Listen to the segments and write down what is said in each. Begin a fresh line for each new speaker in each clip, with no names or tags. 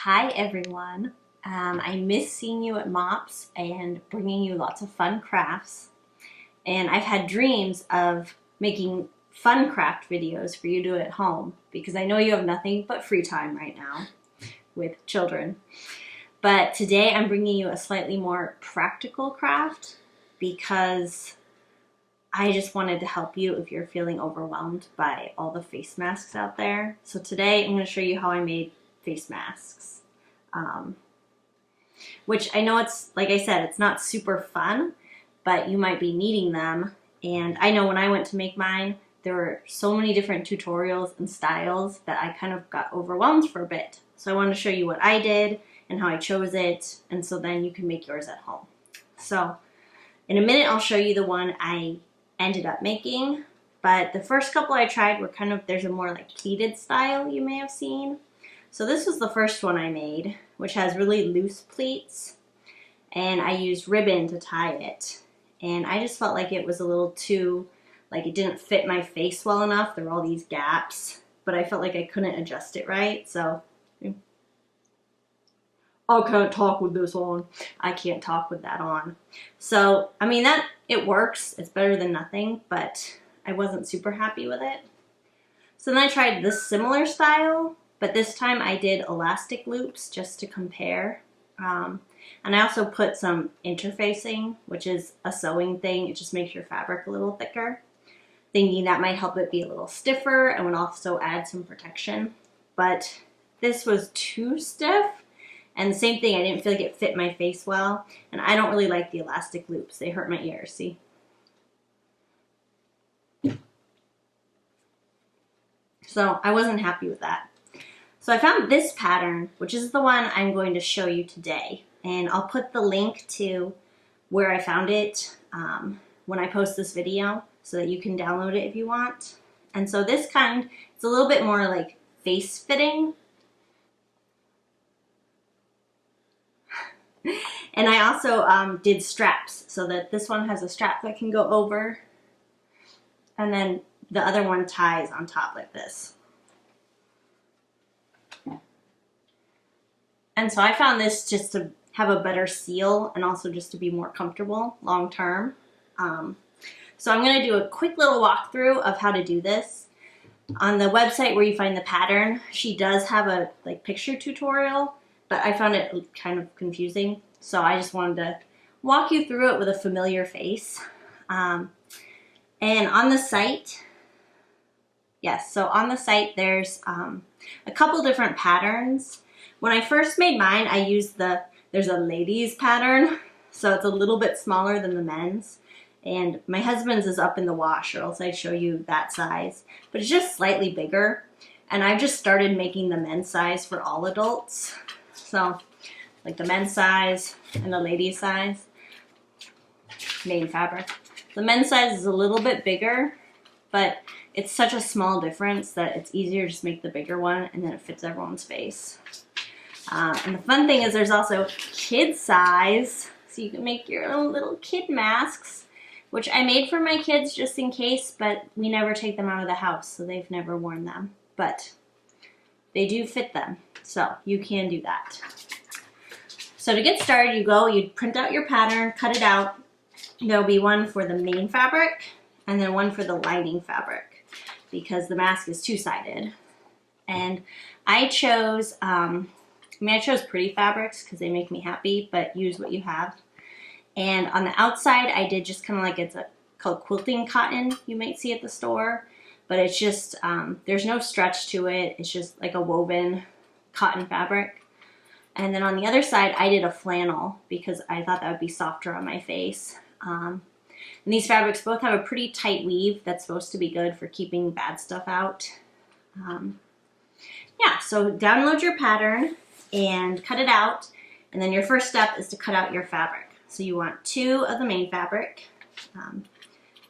Hi everyone. I miss seeing you at MOPS and bringing you lots of fun crafts. And I've had dreams of making fun craft videos for you to do at home because I know you have nothing but free time right now with children. But today I'm bringing you a slightly more practical craft because I just wanted to help you if you're feeling overwhelmed by all the face masks out there. So today I'm going to show you how I made face masks. Which I know it's, like I said, it's not super fun, but you might be needing them. And I know when I went to make mine, there were so many different tutorials and styles that I kind of got overwhelmed for a bit. So I wanted to show you what I did and how I chose it, and so then you can make yours at home. So in a minute, I'll show you the one I ended up making, but the first couple I tried were kind of, there's a more like pleated style you may have seen. So this was the first one I made, which has really loose pleats, and I used ribbon to tie it. And I just felt like it was a little too, like it didn't fit my face well enough. There were all these gaps, but I felt like I couldn't adjust it right, so I can't talk with this on. I can't talk with that on. So, I mean, it works. It's better than nothing, but I wasn't super happy with it. So then I tried this similar style, but this time I did elastic loops just to compare. And I also put some interfacing, which is a sewing thing. It just makes your fabric a little thicker, thinking that might help it be a little stiffer and would also add some protection. But this was too stiff. And the same thing, I didn't feel like it fit my face well. And I don't really like the elastic loops. They hurt my ears, see? So I wasn't happy with that. So I found this pattern, which is the one I'm going to show you today. And I'll put the link to where I found it when I post this video so that you can download it if you want. And so this kind, it's a little bit more like face fitting. And I also did straps so that this one has a strap that can go over, and then the other one ties on top like this. And so I found this just to have a better seal and also just to be more comfortable long term. So I'm going to do a quick little walkthrough of how to do this. On the website where you find the pattern, she does have a picture tutorial, but I found it kind of confusing. So I just wanted to walk you through it with a familiar face. And on the site, yes, so on the site there's a couple different patterns. When I first made mine, I used there's a ladies pattern, so it's a little bit smaller than the men's. And my husband's is up in the wash, or else I'd show you that size. But it's just slightly bigger. And I've just started making the men's size for all adults. So, like the men's size and the ladies size, main fabric. The men's size is a little bit bigger, but it's such a small difference that it's easier to just make the bigger one, and then it fits everyone's face. And the fun thing is there's also kid size, so you can make your own little kid masks, which I made for my kids just in case, but we never take them out of the house, so they've never worn them. But they do fit them, so you can do that. So to get started, you print out your pattern, cut it out. There'll be one for the main fabric and then one for the lining fabric because the mask is two-sided. And I chose, I chose pretty fabrics because they make me happy, but use what you have. And on the outside, I did just kind of like, it's called quilting cotton you might see at the store, but it's just, there's no stretch to it. It's just like a woven cotton fabric. And then on the other side, I did a flannel because I thought that would be softer on my face. And these fabrics both have a pretty tight weave that's supposed to be good for keeping bad stuff out. Yeah, so download your pattern and cut it out. And then your first step is to cut out your fabric. So you want 2 of the main fabric.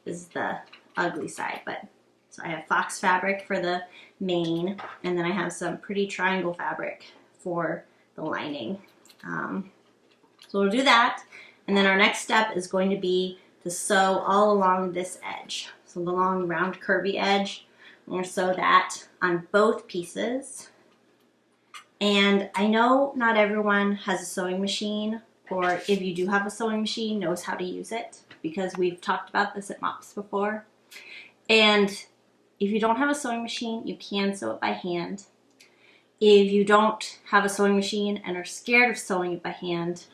This is the ugly side, but so I have fox fabric for the main, and then I have some pretty triangle fabric for the lining. So we'll do that, and then our next step is going to be to sew all along this edge. So the long round curvy edge, I'm going to sew that on both pieces. And I know not everyone has a sewing machine, or if you do have a sewing machine, knows how to use it, because we've talked about this at MOPS before. And if you don't have a sewing machine, you can sew it by hand. If you don't have a sewing machine and are scared of sewing it by hand,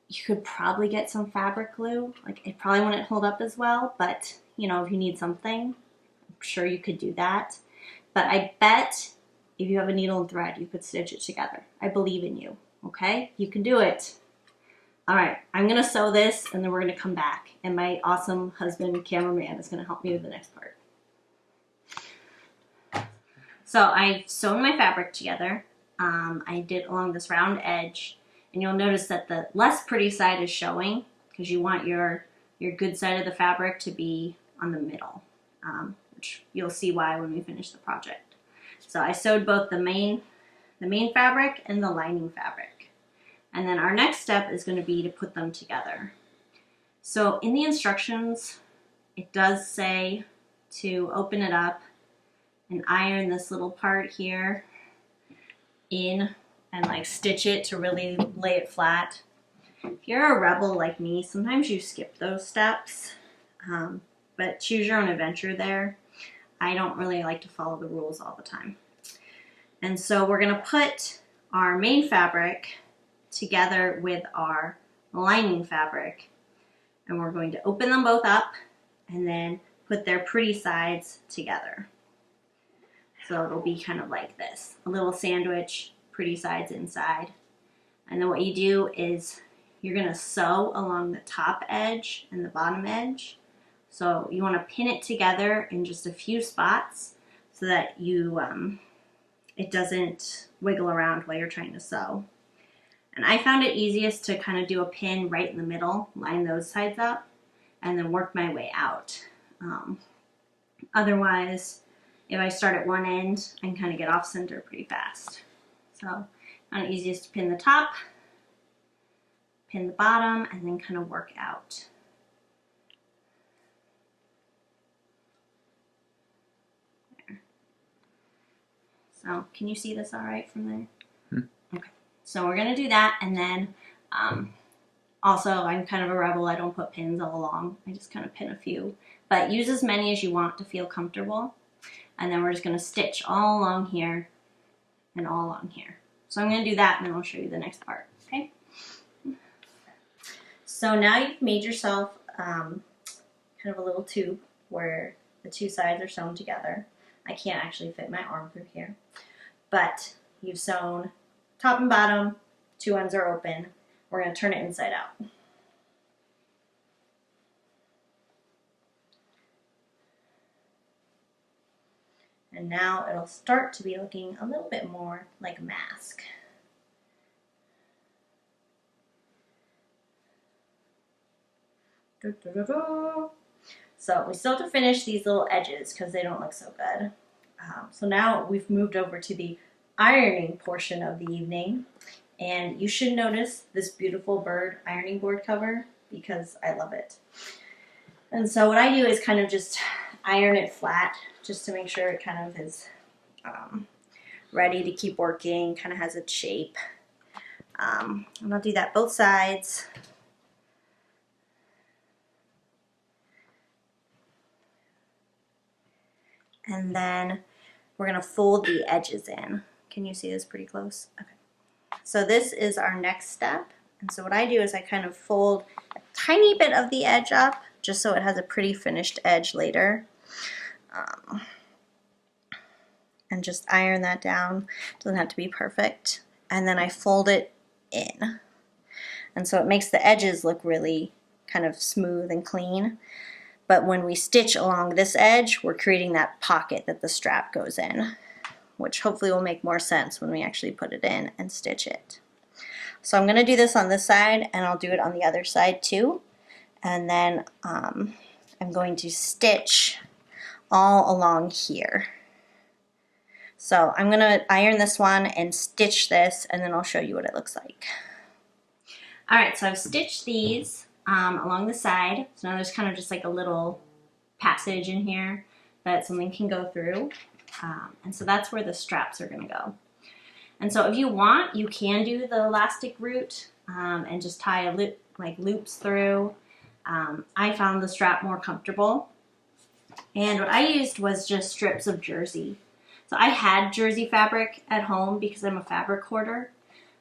you could probably get some fabric glue. Like, it probably wouldn't hold up as well, but you know, if you need something, I'm sure you could do that. But I bet if you have a needle and thread, you could stitch it together. I believe in you, okay? You can do it. All right, I'm gonna sew this and then we're gonna come back, and my awesome husband, cameraman, is gonna help me with the next part. So I've sewn my fabric together. I did along this round edge, and you'll notice that the less pretty side is showing because you want your good side of the fabric to be on the middle, which you'll see why when we finish the project. So I sewed both the main fabric and the lining fabric. And then our next step is going to be to put them together. So in the instructions, it does say to open it up and iron this little part here in and like stitch it to really lay it flat. If you're a rebel like me, sometimes you skip those steps, but choose your own adventure there. I don't really like to follow the rules all the time. And so we're gonna put our main fabric together with our lining fabric, and we're going to open them both up and then put their pretty sides together. So it'll be kind of like this, a little sandwich, pretty sides inside. And then what you do is you're gonna sew along the top edge and the bottom edge. So you wanna pin it together in just a few spots so that it doesn't wiggle around while you're trying to sew. And I found it easiest to kind of do a pin right in the middle, line those sides up, and then work my way out. Otherwise, if I start at one end, I can kind of get off center pretty fast. So, kind of easiest to pin the top, pin the bottom, and then kind of work out. There. So, can you see this all right from there? Okay. So we're gonna do that, and then also I'm kind of a rebel. I don't put pins all along. I just kind of pin a few, but use as many as you want to feel comfortable. And then we're just gonna stitch all along here and all along here. So I'm gonna do that, and then I'll show you the next part, okay? So now you've made yourself kind of a little tube where the two sides are sewn together. I can't actually fit my arm through here, but you've sewn top and bottom, two ends are open. We're gonna turn it inside out. And now it'll start to be looking a little bit more like a mask. So we still have to finish these little edges because they don't look so good. So now we've moved over to the ironing portion of the evening. And you should notice this beautiful bird ironing board cover because I love it. And so what I do is kind of just iron it flat just to make sure it kind of is ready to keep working, kind of has its shape. And I'll do that both sides. And then we're gonna fold the edges in. Can you see this pretty close? Okay. So this is our next step. And so what I do is I kind of fold a tiny bit of the edge up just so it has a pretty finished edge later. And just iron that down. Doesn't have to be perfect. And then I fold it in. And so it makes the edges look really kind of smooth and clean. But when we stitch along this edge, we're creating that pocket that the strap goes in, which hopefully will make more sense when we actually put it in and stitch it. So I'm going to do this on this side, and I'll do it on the other side too. And then I'm going to stitch all along here. So I'm going to iron this one and stitch this, and then I'll show you what it looks like. All right, so I've stitched these along the side. So now there's kind of just like a little passage in here that something can go through. And so that's where the straps are going to go. And so if you want, you can do the elastic route and just tie a loop, like loops through. I found the strap more comfortable. And what I used was just strips of jersey. So I had jersey fabric at home because I'm a fabric hoarder,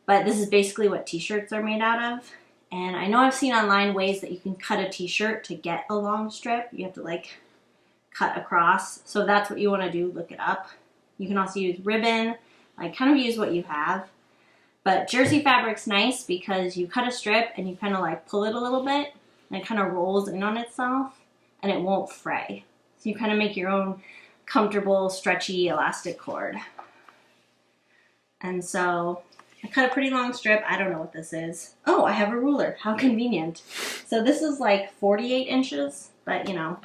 but this is basically what t-shirts are made out of. And I know I've seen online ways that you can cut a t-shirt to get a long strip. You have to like cut across. So if that's what you want to do, look it up. You can also use ribbon, like kind of use what you have. But jersey fabric's nice because you cut a strip and you kind of like pull it a little bit and it kind of rolls in on itself and it won't fray. So you kind of make your own comfortable, stretchy, elastic cord. And so I cut a pretty long strip. I don't know what this is. Oh, I have a ruler. How convenient. So this is like 48 inches, but you know,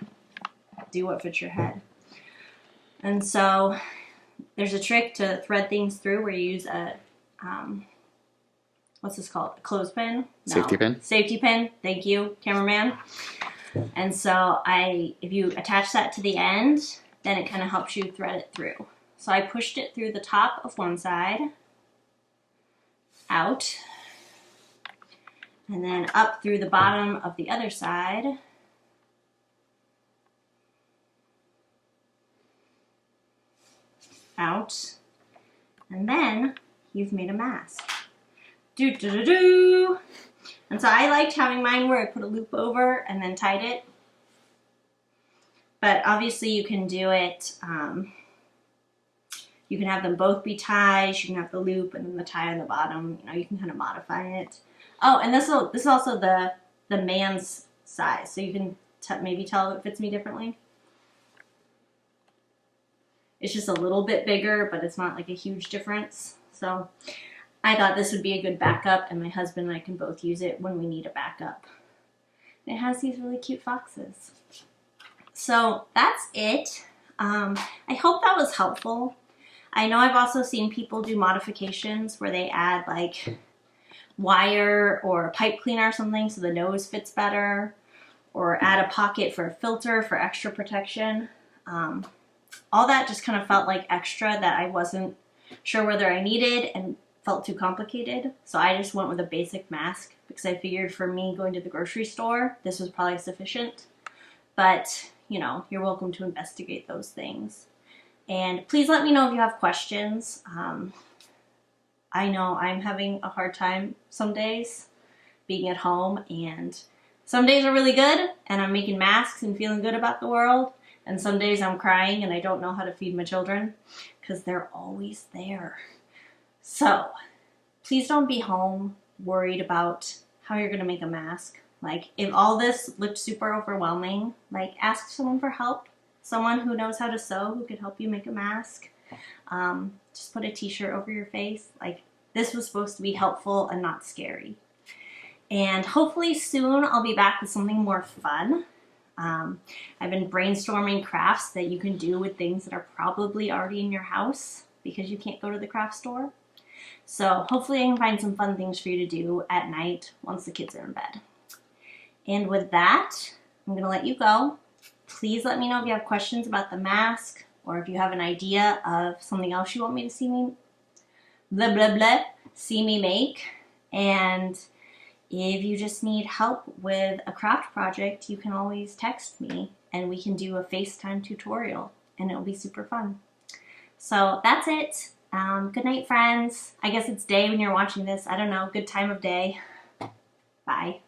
do what fits your head. And so there's a trick to thread things through where you use a, what's this called? A clothespin? No.
Safety pin?
Safety pin. Thank you, cameraman. And so if you attach that to the end, then it kind of helps you thread it through. So I pushed it through the top of one side, out, and then up through the bottom of the other side. Out, and then you've made a mask. Do-do-do-do! And so I liked having mine where I put a loop over and then tied it. But obviously you can do it, you can have them both be ties, you can have the loop and then the tie on the bottom, you know, you can kind of modify it. Oh, and this is also the man's size, so you can maybe tell if it fits me differently. It's just a little bit bigger, but it's not like a huge difference. So I thought this would be a good backup, and my husband and I can both use it when we need a backup. It has these really cute foxes. So that's it. I hope that was helpful. I know I've also seen people do modifications where they add like wire or a pipe cleaner or something so the nose fits better, or add a pocket for a filter for extra protection. All that just kind of felt like extra that I wasn't sure whether I needed and felt too complicated. So I just went with a basic mask because I figured for me going to the grocery store, this was probably sufficient. But, you know, you're welcome to investigate those things. And please let me know if you have questions. I know I'm having a hard time some days being at home, and some days are really good and I'm making masks and feeling good about the world. And some days I'm crying and I don't know how to feed my children because they're always there. So please don't be home worried about how you're going to make a mask. Like, if all this looked super overwhelming, like, ask someone for help. Someone who knows how to sew who could help you make a mask. Just put a t-shirt over your face. Like, this was supposed to be helpful and not scary. And hopefully soon I'll be back with something more fun. I've been brainstorming crafts that you can do with things that are probably already in your house because you can't go to the craft store. So hopefully I can find some fun things for you to do at night once the kids are in bed. And with that, I'm going to let you go. Please let me know if you have questions about the mask, or if you have an idea of something else you want me to see me make. And if you just need help with a craft project, you can always text me and we can do a FaceTime tutorial and it'll be super fun. So that's it. Good night, friends. I guess it's day when you're watching this. I don't know. Good time of day. Bye.